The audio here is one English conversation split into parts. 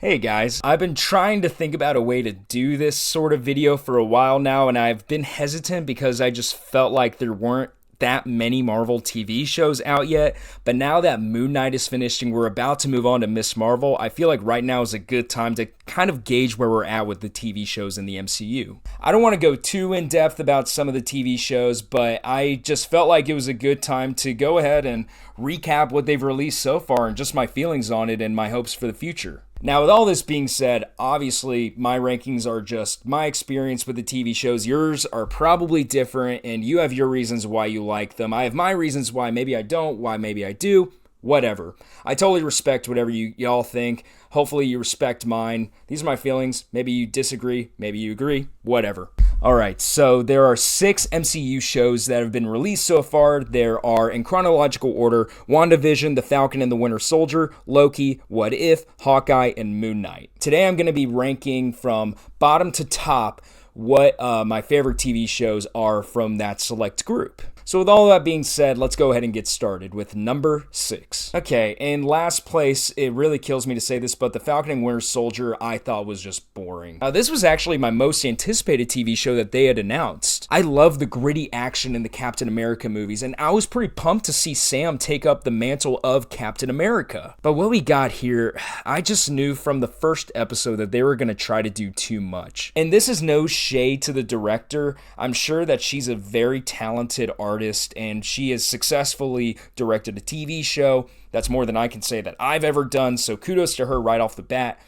Hey guys, I've been trying to think about a way to do this sort of video for a while now, and I've been hesitant because I just felt like there weren't that many Marvel TV shows out yet. But now that Moon Knight is finished and we're about to move on to Miss Marvel, I feel like right now is a good time to kind of gauge where we're at with the TV shows in the MCU. I don't want to go too in depth about some of the TV shows, but I just felt like it was a good time to go ahead and recap what they've released so far and just my feelings on it and my hopes for the future. Now, with all this being said, obviously my rankings are just my experience with the TV shows. Yours are probably different, and you have your reasons why you like them. I have my reasons why maybe I don't, why maybe I do. Whatever. I totally respect whatever y'all think. Hopefully you respect mine. These are my feelings. Maybe you disagree. Maybe you agree. Whatever. Alright, so there are 6 MCU shows that have been released so far. There are, in chronological order, WandaVision, The Falcon and the Winter Soldier, Loki, What If, Hawkeye, and Moon Knight. Today I'm going to be ranking from bottom to top what my favorite TV shows are from that select group. So with all that being said, let's go ahead and get started with number 6. Okay, in last place, it really kills me to say this, but The Falcon and Winter Soldier I thought was just boring. This was actually my most anticipated TV show that they had announced. I love the gritty action in the Captain America movies, and I was pretty pumped to see Sam take up the mantle of Captain America. But what we got here, I just knew from the first episode that they were going to try to do too much. And this is no shade to the director. I'm sure that she's a very talented artist, and she has successfully directed a TV show. That's more than I can say that I've ever done, so kudos to her right off the bat.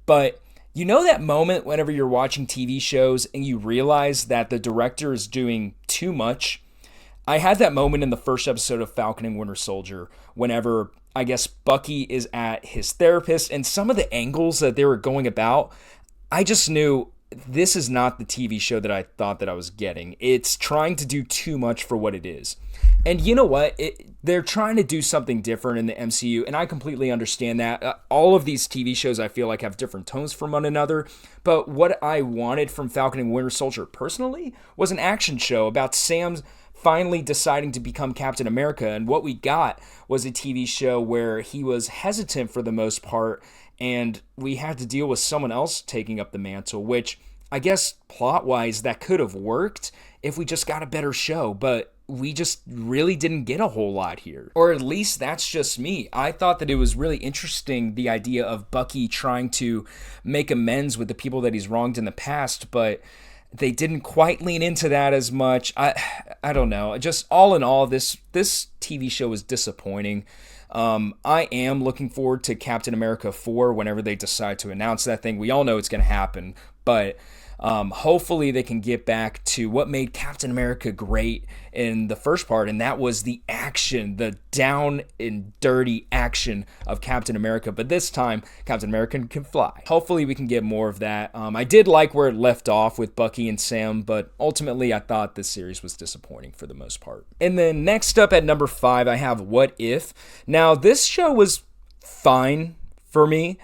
But you know that moment whenever you're watching TV shows and you realize that the director is doing too much? I had that moment in the first episode of Falcon and Winter Soldier whenever, I guess, Bucky is at his therapist, and some of the angles that they were going about, I just knew this is not the TV show that I thought that I was getting. It's trying to do too much for what it is. And you know what? They're trying to do something different in the MCU, and I completely understand that. All of these TV shows, I feel like, have different tones from one another. But what I wanted from Falcon and Winter Soldier personally was an action show about Sam's finally deciding to become Captain America. And what we got was a TV show where he was hesitant for the most part, and we had to deal with someone else taking up the mantle, which I guess plot-wise that could have worked if we just got a better show, but we just really didn't get a whole lot here. Or at least that's just me. I thought that it was really interesting, the idea of Bucky trying to make amends with the people that he's wronged in the past, but they didn't quite lean into that as much. I don't know. Just all in all, this TV show was disappointing. I am looking forward to Captain America 4 whenever they decide to announce that thing. We all know it's going to happen, but hopefully they can get back to what made Captain America great in the first part, and that was the action, the down and dirty action of Captain America. But this time, Captain America can fly. Hopefully we can get more of that. I did like where it left off with Bucky and Sam, but ultimately I thought this series was disappointing for the most part. And then next up at number 5, I have What If. Now, this show was fine for me.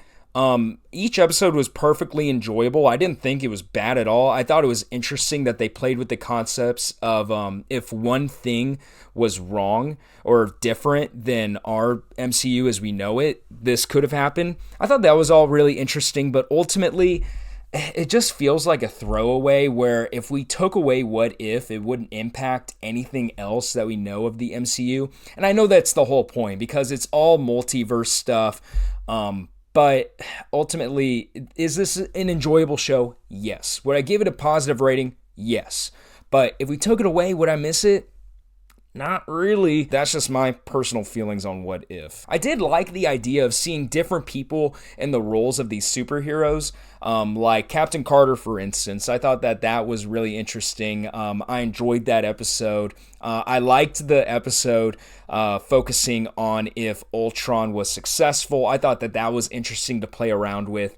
Each episode was perfectly enjoyable. I didn't think it was bad at all. I thought it was interesting that they played with the concepts of if one thing was wrong or different than our MCU as we know it, this could have happened. I thought that was all really interesting, but ultimately it just feels like a throwaway where if we took away What If, it wouldn't impact anything else that we know of the MCU. And I know that's the whole point because it's all multiverse stuff. But ultimately, is this an enjoyable show? Yes. Would I give it a positive rating? Yes. But if we took it away, would I miss it? Not really. That's just my personal feelings on What If. I did like the idea of seeing different people in the roles of these superheroes, like Captain Carter, for instance. I thought that was really interesting. I enjoyed that episode. I liked the episode focusing on if Ultron was successful. I thought that was interesting to play around with.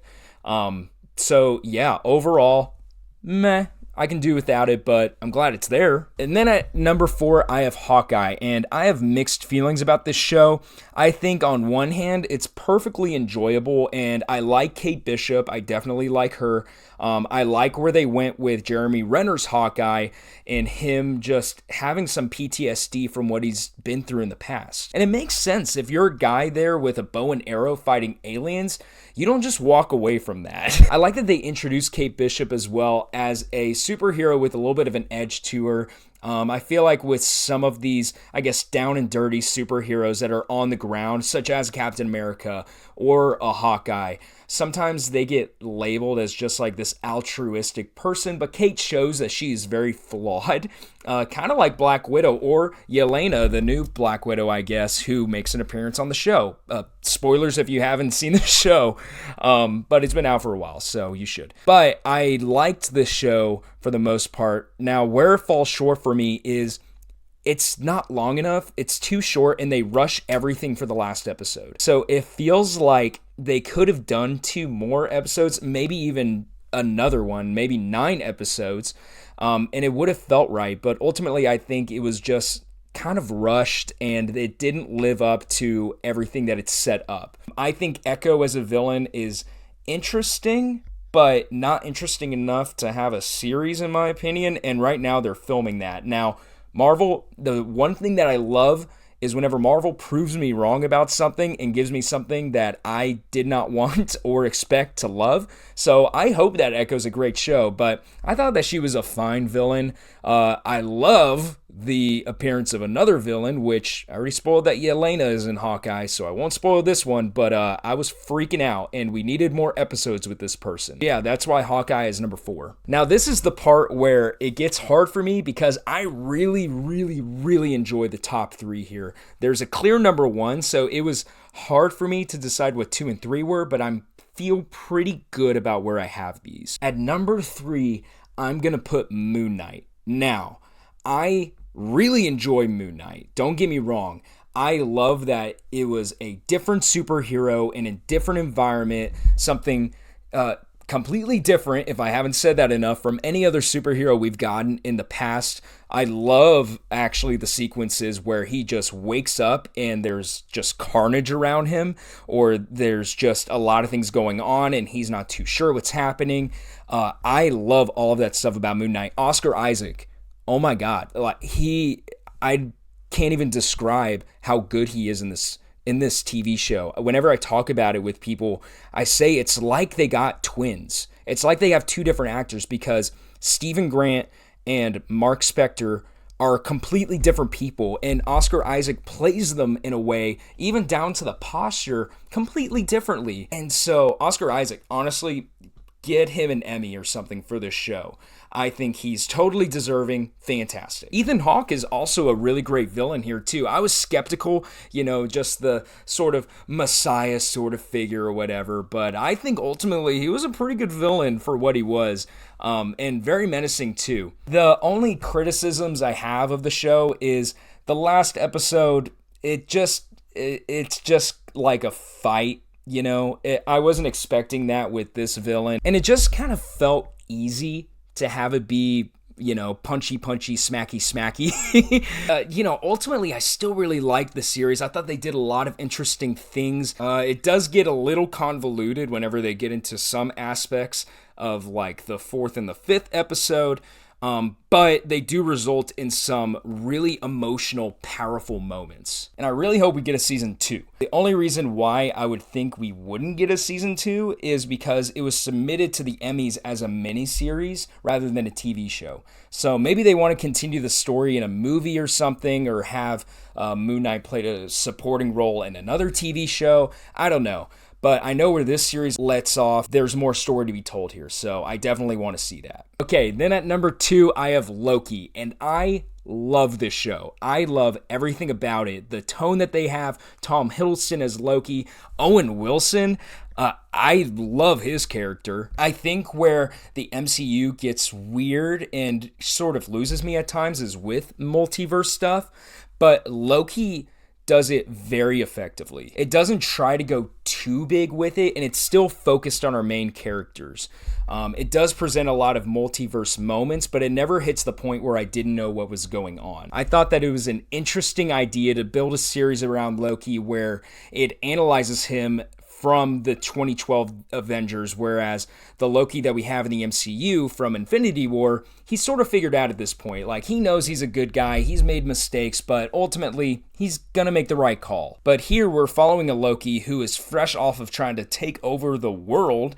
So yeah, overall, meh. I can do without it, but I'm glad it's there. And then at number 4, I have Hawkeye, and I have mixed feelings about this show. I think on one hand, it's perfectly enjoyable, and I like Kate Bishop. I definitely like her. I like where they went with Jeremy Renner's Hawkeye and him just having some PTSD from what he's been through in the past. And it makes sense. If you're a guy there with a bow and arrow fighting aliens, you don't just walk away from that. I like that they introduced Kate Bishop as well as a superhero with a little bit of an edge to her. I feel like with some of these, I guess, down and dirty superheroes that are on the ground, such as Captain America or a Hawkeye, sometimes they get labeled as just like this altruistic person, but Kate shows that she is very flawed, kind of like Black Widow or Yelena, the new Black Widow, I guess, who makes an appearance on the show. Spoilers if you haven't seen the show, but it's been out for a while, so you should. But I liked this show for the most part. Now, where it falls short for me is it's not long enough, it's too short, and they rush everything for the last episode. So it feels like they could have done 2 more episodes, maybe even another one, maybe 9 episodes, and it would have felt right. But ultimately, I think it was just kind of rushed, and it didn't live up to everything that it set up. I think Echo as a villain is interesting, but not interesting enough to have a series, in my opinion, and right now they're filming that. Now, Marvel, the one thing that I love is whenever Marvel proves me wrong about something and gives me something that I did not want or expect to love. So I hope that Echo's a great show, but I thought that she was a fine villain. I love the appearance of another villain, which I already spoiled that Yelena is in Hawkeye, so I won't spoil this one, but I was freaking out, and we needed more episodes with this person. Yeah, that's why Hawkeye is number 4. Now, this is the part where it gets hard for me because I really, really, really enjoy the top 3 here. There's a clear number 1, so it was hard for me to decide what 2 and 3 were, but I feel pretty good about where I have these. At number 3, I'm going to put Moon Knight. Now, I really enjoy Moon Knight. Don't get me wrong. I love that it was a different superhero in a different environment, something completely different, if I haven't said that enough, from any other superhero we've gotten in the past. I love actually the sequences where he just wakes up and there's just carnage around him, or there's just a lot of things going on and he's not too sure what's happening. I love all of that stuff about Moon Knight. Oscar Isaac, oh my God, I can't even describe how good he is in this TV show. Whenever I talk about it with people, I say it's like they got twins. It's like they have 2 different actors, because Stephen Grant and Mark Spector are completely different people, and Oscar Isaac plays them in a way, even down to the posture, completely differently. And so Oscar Isaac, honestly, get him an Emmy or something for this show. I think he's totally deserving. Fantastic. Ethan Hawke is also a really great villain here too. I was skeptical, just the sort of messiah sort of figure or whatever, but I think ultimately he was a pretty good villain for what he was, and very menacing too. The only criticisms I have of the show is the last episode. It's just like a fight. I wasn't expecting that with this villain, and it just kind of felt easy to have it be, punchy, smacky. Ultimately, I still really liked the series. I thought they did a lot of interesting things. It does get a little convoluted whenever they get into some aspects of like the 4th and the 5th episode. But they do result in some really emotional, powerful moments. And I really hope we get a season 2. The only reason why I would think we wouldn't get a season 2 is because it was submitted to the Emmys as a miniseries rather than a TV show. So maybe they want to continue the story in a movie or something, or have Moon Knight play a supporting role in another TV show. I don't know. But I know where this series lets off. There's more story to be told here, so I definitely want to see that. Okay, then at number 2, I have Loki, and I love this show. I love everything about it. The tone that they have, Tom Hiddleston as Loki, Owen Wilson, I love his character. I think where the MCU gets weird and sort of loses me at times is with multiverse stuff, but Loki does it very effectively. It doesn't try to go too big with it, and it's still focused on our main characters. It does present a lot of multiverse moments, but it never hits the point where I didn't know what was going on. I thought that it was an interesting idea to build a series around Loki where it analyzes him from the 2012 Avengers, whereas the Loki that we have in the MCU from Infinity War, he's sort of figured out at this point. Like, he knows he's a good guy, he's made mistakes, but ultimately, he's gonna make the right call. But here, we're following a Loki who is fresh off of trying to take over the world,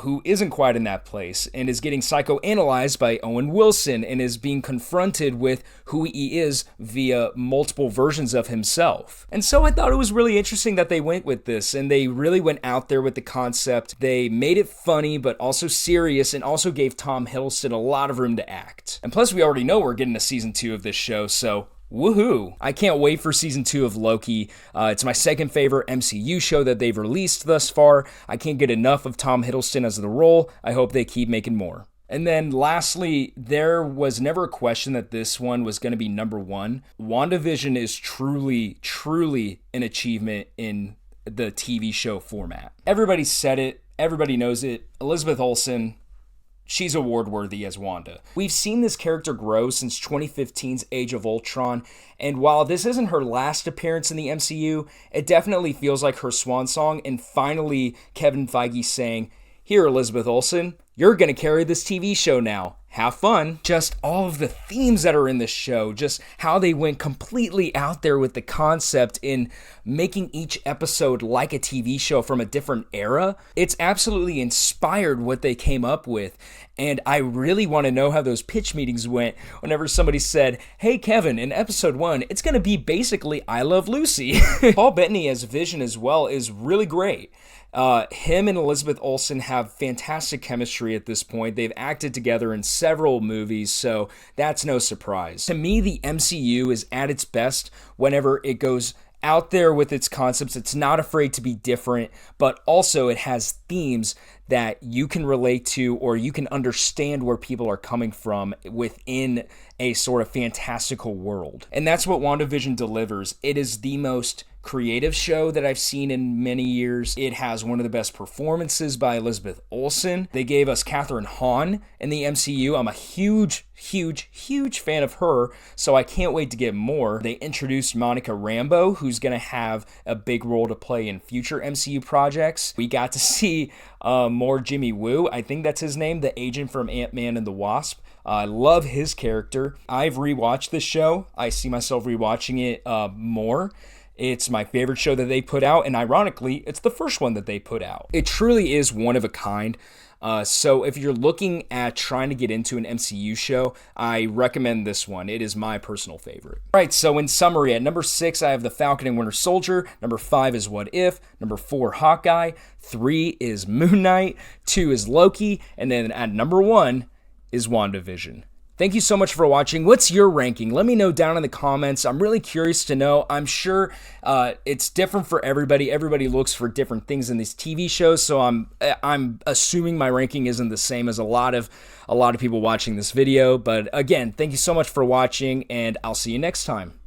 who isn't quite in that place, and is getting psychoanalyzed by Owen Wilson, and is being confronted with who he is via multiple versions of himself. And so I thought it was really interesting that they went with this, and they really went out there with the concept. They made it funny, but also serious, and also gave Tom Hiddleston a lot of room to act. And plus, we already know we're getting a season 2 of this show, so woohoo! I can't wait for season 2 of Loki. It's my second favorite MCU show that they've released thus far. I can't get enough of Tom Hiddleston as the role. I hope they keep making more. And then lastly, there was never a question that this one was going to be number 1. WandaVision is truly, truly an achievement in the TV show format. Everybody said it. Everybody knows it. Elizabeth Olsen, she's award-worthy as Wanda. We've seen this character grow since 2015's Age of Ultron, and while this isn't her last appearance in the MCU, it definitely feels like her swan song, and finally Kevin Feige saying, "Here, Elizabeth Olsen, you're gonna carry this TV show now. Have fun." Just all of the themes that are in this show, just how they went completely out there with the concept in making each episode like a TV show from a different era. It's absolutely inspired what they came up with. And I really want to know how those pitch meetings went whenever somebody said, "Hey Kevin, in episode 1, it's going to be basically I Love Lucy." Paul Bettany as Vision as well is really great. Him and Elizabeth Olsen have fantastic chemistry at this point. They've acted together in several movies, so that's no surprise. To me, the MCU is at its best whenever it goes out there with its concepts. It's not afraid to be different, but also it has themes that you can relate to, or you can understand where people are coming from within a sort of fantastical world. And that's what WandaVision delivers. It is the most creative show that I've seen in many years. It has one of the best performances by Elizabeth Olsen. They gave us Catherine Hahn in the MCU. I'm a huge fan of her, so I can't wait to get more. They introduced Monica Rambeau, who's going to have a big role to play in future MCU projects. We got to see more Jimmy Woo. I think that's his name, the agent from Ant-Man and the Wasp. I love his character. I've rewatched this show. I see myself rewatching it more. It's my favorite show that they put out, and ironically, it's the first one that they put out. It truly is one of a kind. So if you're looking at trying to get into an MCU show, I recommend this one. It is my personal favorite. All right, so in summary, at number 6, I have The Falcon and Winter Soldier. Number 5 is What If. Number 4, Hawkeye. 3 is Moon Knight. 2 is Loki. And then at number 1 is WandaVision. Thank you so much for watching. What's your ranking? Let me know down in the comments. I'm really curious to know. I'm sure it's different for everybody. Everybody looks for different things in these TV shows, so I'm assuming my ranking isn't the same as a lot of people watching this video. But again, thank you so much for watching, and I'll see you next time.